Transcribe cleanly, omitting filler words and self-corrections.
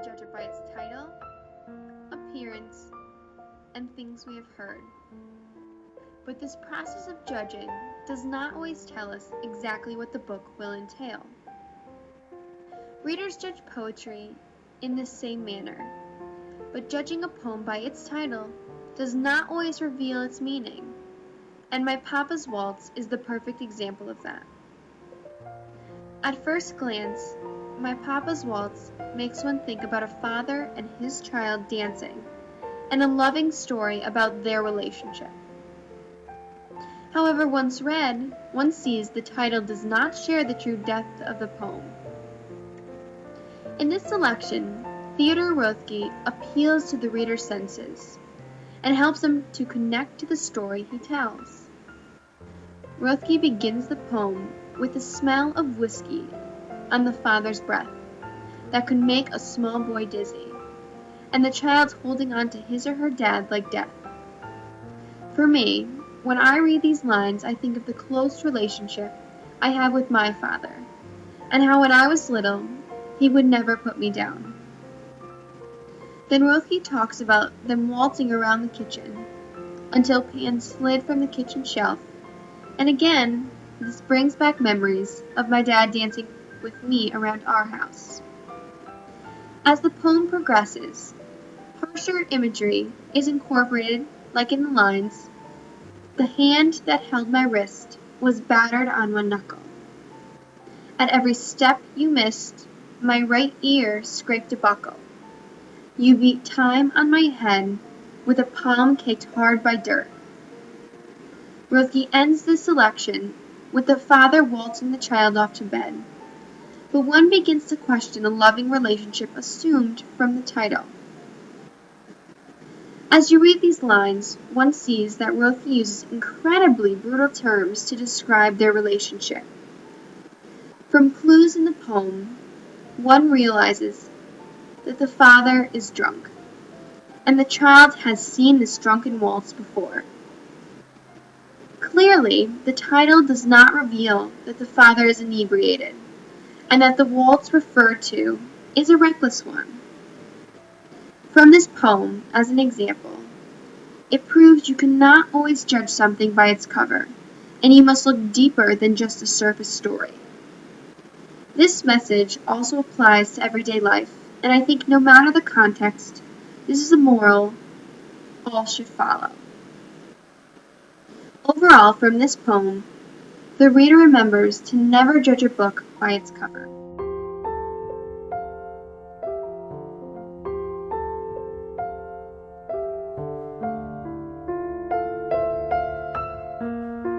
judge it by its title, appearance, and things we have heard. But this process of judging does not always tell us exactly what the book will entail. Readers judge poetry in the same manner, but judging a poem by its title does not always reveal its meaning, and My Papa's Waltz is the perfect example of that. At first glance, My Papa's Waltz makes one think about a father and his child dancing, and a loving story about their relationship. However, once read, one sees the title does not share the true depth of the poem. In this selection, Theodore Roethke appeals to the reader's senses and helps them to connect to the story he tells. Roethke begins the poem with the smell of whiskey on the father's breath that could make a small boy dizzy, and the child holding on to his or her dad like death. For me, when I read these lines, I think of the close relationship I have with my father, and how when I was little, he would never put me down. Then Roethke talks about them waltzing around the kitchen until pans slid from the kitchen shelf, and again, this brings back memories of my dad dancing with me around our house. As the poem progresses, harsher imagery is incorporated, like in the lines, "The hand that held my wrist was battered on one knuckle. At every step you missed, my right ear scraped a buckle. You beat time on my head with a palm caked hard by dirt." Roethke ends this selection with the father waltzing the child off to bed, but one begins to question the loving relationship assumed from the title. As you read these lines, one sees that Roethke uses incredibly brutal terms to describe their relationship. From clues in the poem, one realizes that the father is drunk, and the child has seen this drunken waltz before. Clearly, the title does not reveal that the father is inebriated, and that the waltz referred to is a reckless one. From this poem, as an example, it proves you cannot always judge something by its cover, and you must look deeper than just a surface story. This message also applies to everyday life, and I think no matter the context, this is a moral all should follow. Overall, from this poem, the reader remembers to never judge a book by its cover.